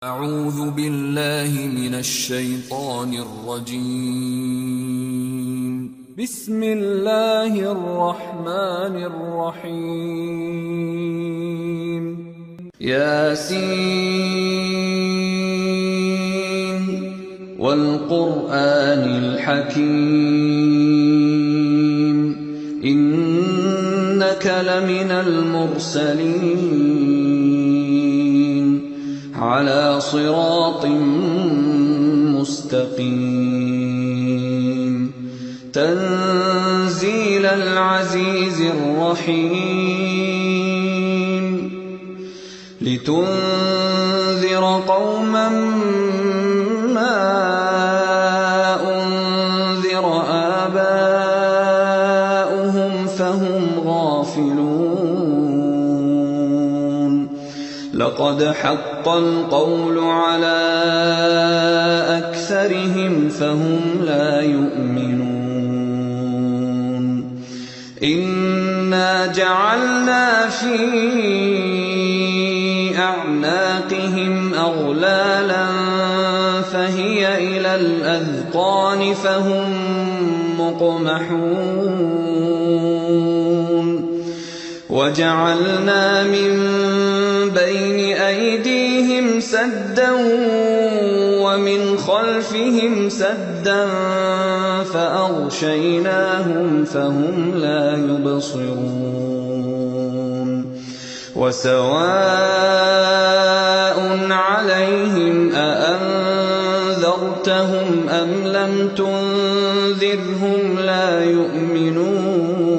أعوذ بالله من الشيطان الرجيم. بسم الله الرحمن الرحيم. ياسين والقرآن الحكيم إنك لمن المرسلين على صراط مستقيم تنزيل العزيز الرحيم لتنذر قوما ما أنذر آباؤهم فهم غافلون لقد حق القول على أكثرهم فهم لا يؤمنون إنا جعلنا في أعناقهم أغلالا فهي إلى الأذقان فهم مقمحون وجعلنا من بين أيديهم سدا ومن خلفهم سدا فأغشيناهم فهم لا يبصرون وسواء عليهم أأنذرتهم أم لم تنذرهم لا يؤمنون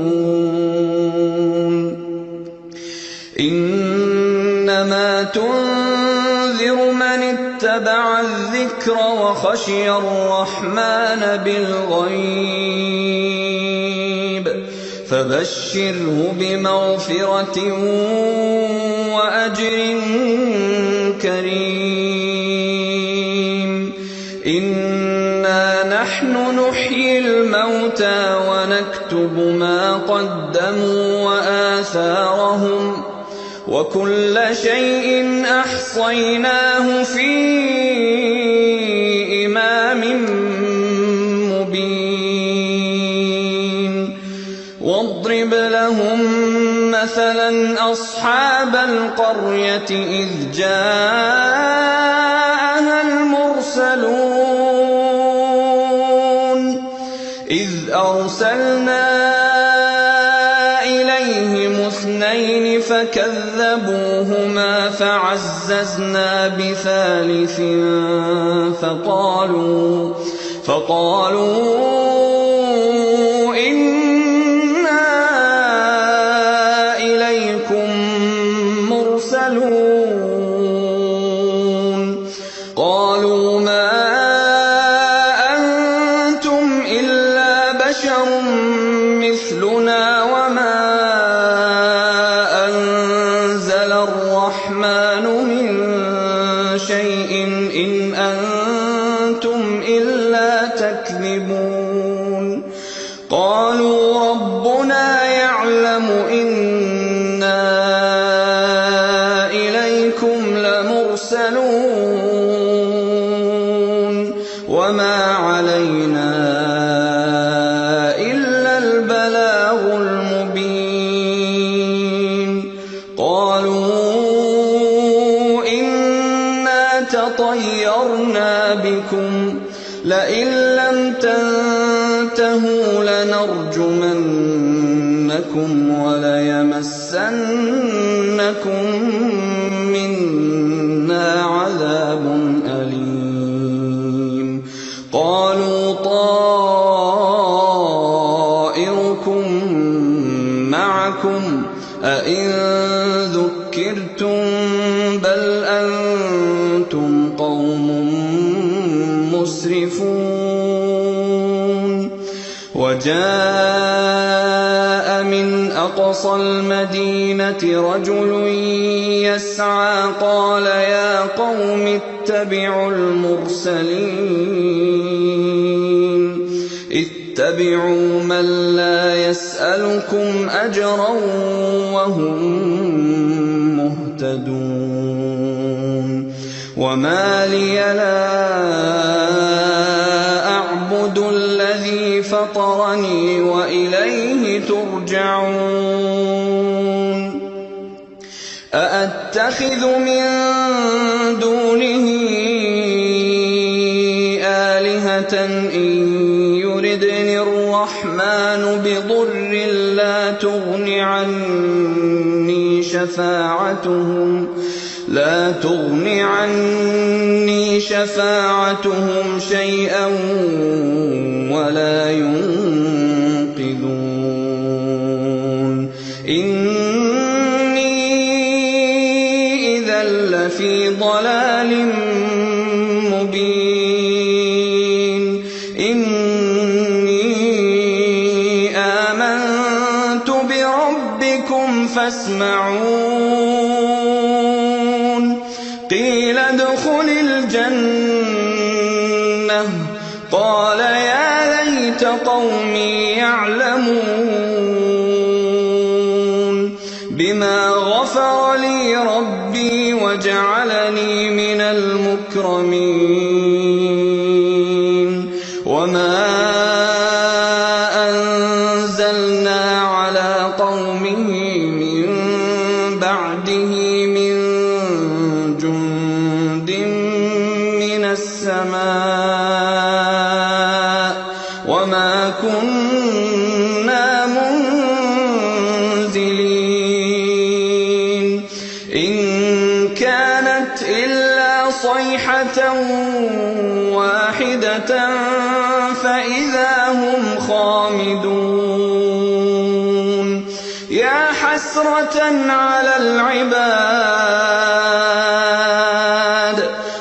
إنما تنذر من اتبع الذكر وخشي الرحمن بالغيب فبشره بمغفرة وأجر كريم إنا نحن نحيي الموتى ونكتب ما قدموا وآثارهم وكل شيء أحصيناه في إمام مبين واضرب لهم مثلا أصحاب القرية إذ جاءها المرسلون إذ أرسلنا إليهم اثنين فكذبوهما فعززنا بثالث فقالوا إنا إليكم مرسلون قالوا ما أنتم إلا بشر مثلنا وما أنزل الرحمن من شيء إن أنتم إلا تكذبون قالوا ربنا يعلم إنا إليكم لمرسلون وما علينا إلا البلاغ المبين قالوا إنا تطيرنا بكم لئن لم تنتهوا لنرجمنكم وليمسنكم منا عذاب أليم قالوا طائركم معكم أئن ذكرتم بل أنتم قوم مسرفون وجاء من أقصى المدينة رجل يسعى قال يا قوم اتبعوا المرسلين اتبعوا من لا يسألكم أجرا وهم مهتدون وما لي لا أعبد الذي فطرني وإليه ترجعون أأتخذ من دونه آلهة إن يردني الرحمن بضر لا تغن عني شفاعتهم شيئا ولا ينقذون إني إذا لفي ضلال مبين إني آمنت بربكم فاسمعون قيل ادخل الجنة قال يا ليت قومي يعلمون بما غفر لي ربي وجعلني من المكرمين وما أنزلنا على قومه من بعده من جند من السماء وما كنا منزلين إن كانت إلا صيحة واحدة فإذا هم خامدون يا حسرة على العباد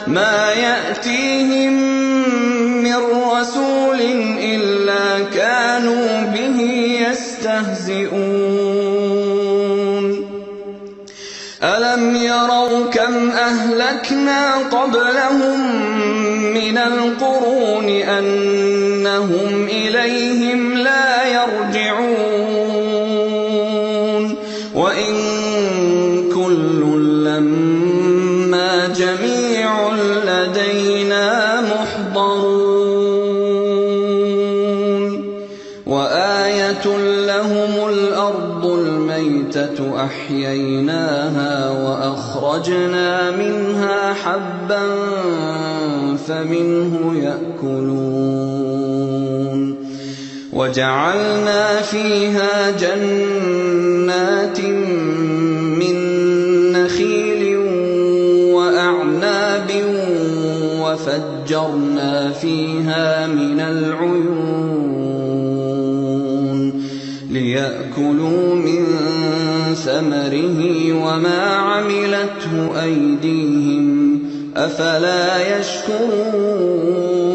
ما يأتيهم من رسول إلا كانوا به يستهزئون ألم يروا كم أهلكنا قبلهم من القرون أنهم إليهم لا يرجعون وإن كل لما جميع لدينا محضرون وآية لهم الأرض الميتة أحييناها وأخرجنا منها حبا فمنه يأكلون وجعلنا فيها جنات من نخيل وأعناب وفجرنا فيها من العيون ليأكلوا من ثمره وما عملته أيديهم أفلا يشكرون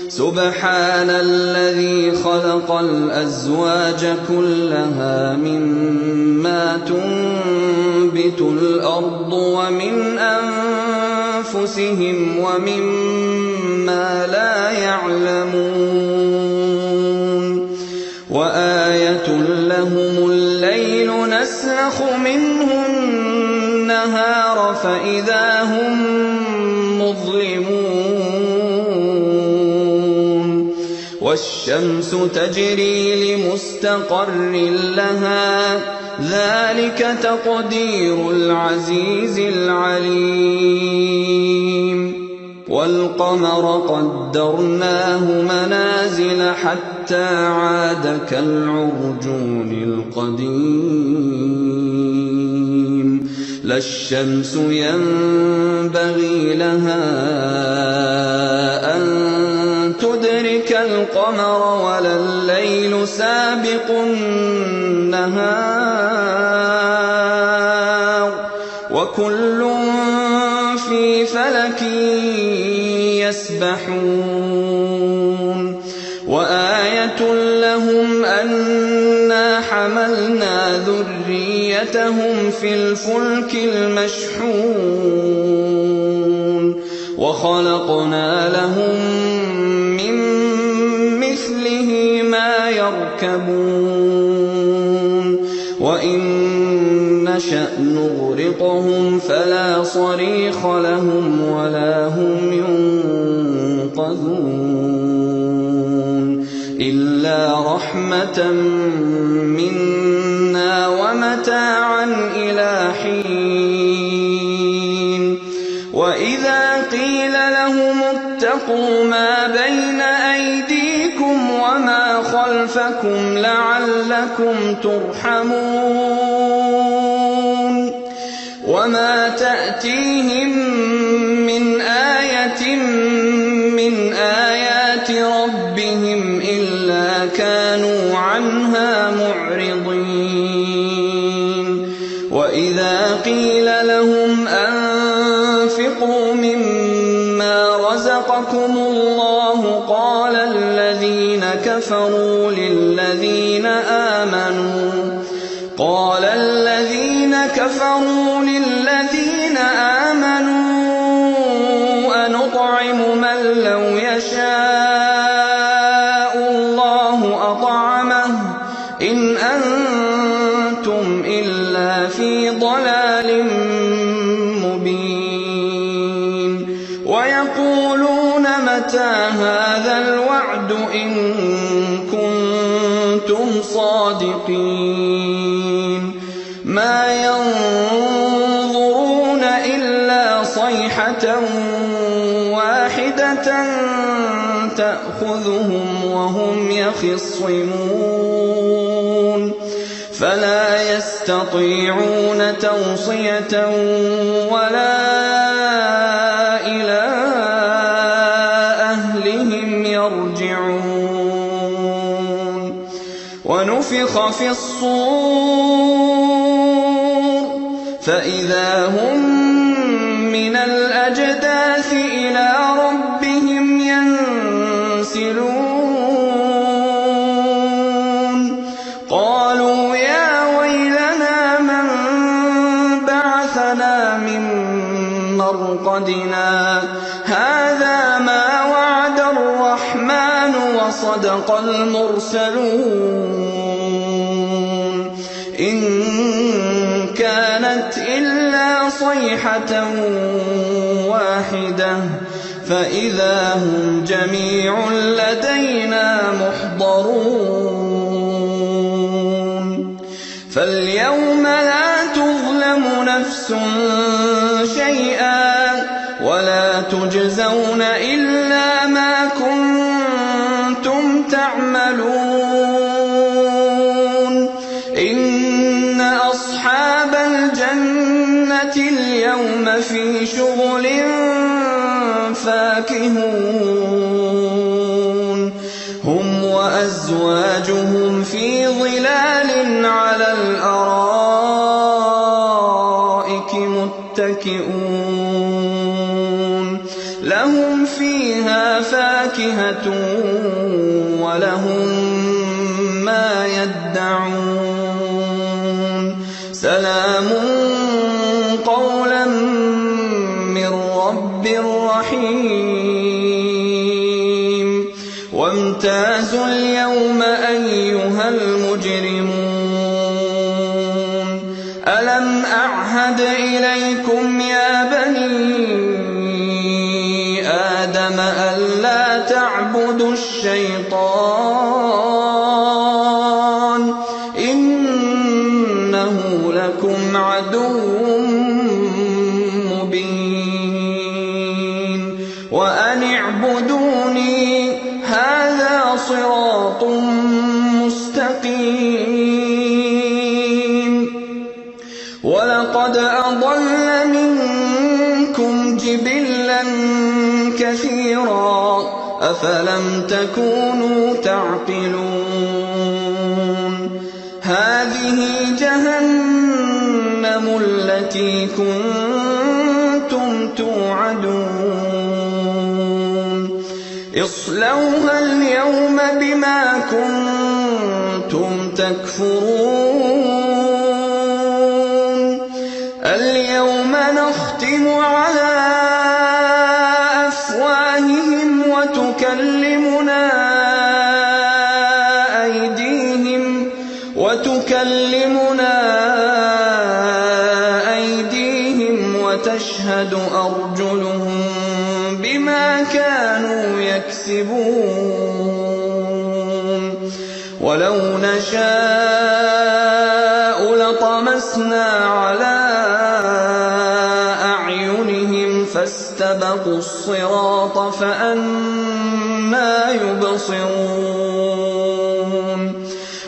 سبحان الذي خلق الأزواج كلها مما تنبت الأرض ومن أنفسهم ومما لا يعلمون وآية لهم الليل نسلخ منه النهار فإذا هم مظلمون والشمس تجري لمستقر لها ذلك تقدير العزيز العليم والقمر قدرناه منازل حتى عاد كالعرجون القديم لا الشمس ينبغي لها أن تدرك القمر ولا الليل سابق النهار وكل في فلك يسبحون وآية لهم أنا حملنا ذريتهم في الفلك المشحون وخلقنا لهم من مثله ما يركبون وإن نشأ نغرقهم فلا صريخ لهم ولا هم ينقذون إلا رحمة منا ومتاعا إلى حين وإذا قيل لهم اتقوا ما بين أيديكم وما خلفكم لعلكم ترحمون وما تأتيهم من آية من آيات ربهم إلا كانوا عنها معرضين وإذا قيل لهم أنفقوا مما رزقكم الله قال الذين كفروا للذين آمنوا أنطعم من لو يشاء الله أطعمه إن أنتم إلا في ضلال مبين ويقولون متى هذا الوعد إن كنتم صادقين ما ينظرون إلا صيحة واحدة تأخذهم وهم يخصمون فلا يستطيعون توصية ولا إلى أهلهم يرجعون ونفخ في الصور فإذا هم من الأجداث إلى ربهم ينسلون قالوا يا ويلنا من بعثنا من مرقدنا هذا ما وعد الرحمن وصدق المرسلون إن كانت إلا صيحة واحدة فإذا هم جميع لدينا محضرون فاليوم لا تظلم نفس شيئا ولا تجزون إلا ما كنتم تعملون إن أصحاب الجنة اليوم في شغل فاكهون هم وأزواجهم في ظلال على الأرائك متكئون لهم فيها فاكهة ولهم ما يدعون سلام قولا من رب رحيم وامتازوا اليوم أيها المجرمون ألم أعهد إليكم يا بني آدم ألا تعبدوا الشيطان إنه لكم عدو مبين وأن اعبدوني هذا صراط مستقيم ولقد أضل منكم جبلا كثيرا أفلم تكونوا تعقلون هذه جهنم التي كنتم توعدون اصلوها اليوم بما كنتم تكفرون اليوم نختم على أفواههم وتكلمنا أرجلهم بما كانوا يكسبون ولو نشاء لطمسنا على أعينهم فاستبقوا الصراط فأنى يبصرون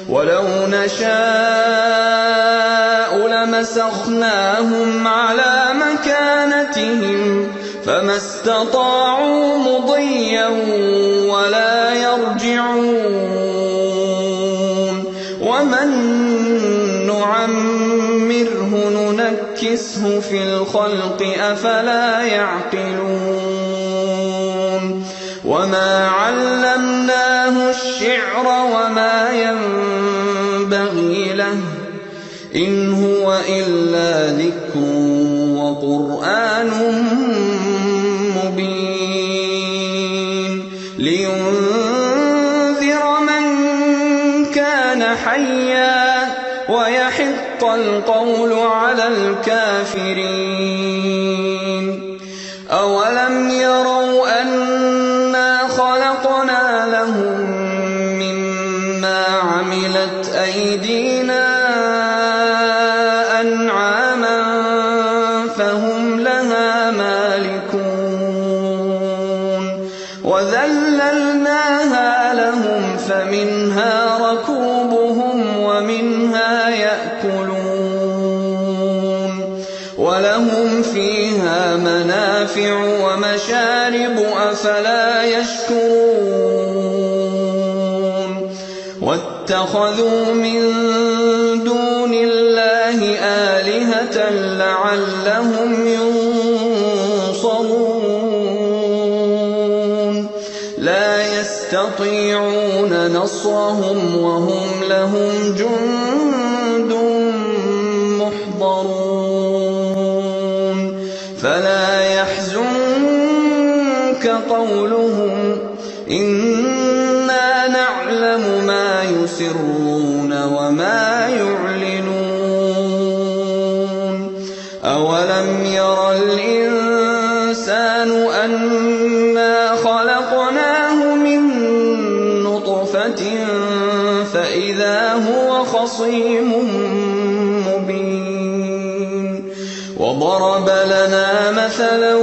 ولو نشاء لمسخناهم على مكانتهم فما استطاعوا مضيا ولا يرجعون ومن نعمره ننكسه في الخلق أفلا يعقلون وما علمناه الشعر وما ينبغي له إن هو إلا ذكر وقرآن مبين لينذر من كان حيا ويحق القول على الكافرين أولم يروا أنا خلقنا لهم مما عملت أيدينا أنعاما فهم لها مالكون وذللناها لهم فمنها ركوبهم ومنها يأكلون ولهم فيها منافع ومشارب أفلا يشكرون واتخذوا من دون الله آلهة لعلهم ينصرون لا يستطيعون نصرهم وهم لهم جند محضرون فلا يحزنك قولهم إنا نعلم ما يسرون وما يعلنون أولم ير الإنسان أنا خلقناه من نطفة فإذا هو خصيم مبين وضرب لنا مثلا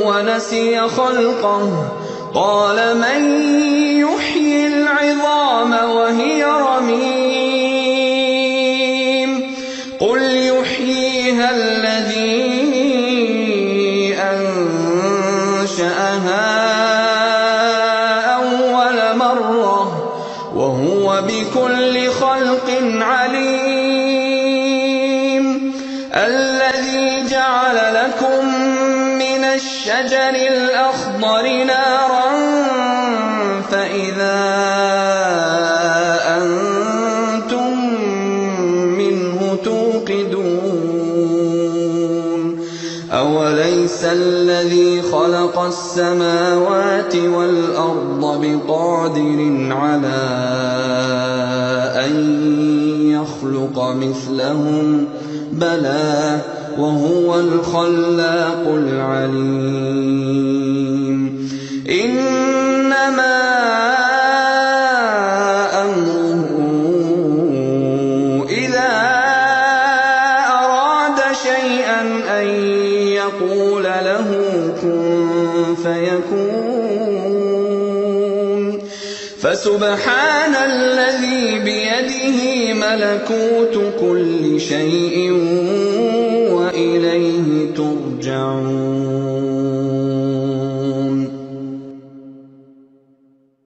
ونسي خلقه قال من يحيي العظام وهي رميم قل يحييها الذي أنشأها أول مرة وهو بكل خلق عليم الذي جعل لكم من الشجر الأخضر نارا فإذا أنتم منه توقدون أوليس الذي خلق السماوات والأرض بقادر على أن يخلق مثلهم بلى وهو الخلاق العليم إنما أمره إذا أراد شيئا أن يقول له كن فيكون فسبحان الذي بيده ملكوت كل شيء وإليه ترجعون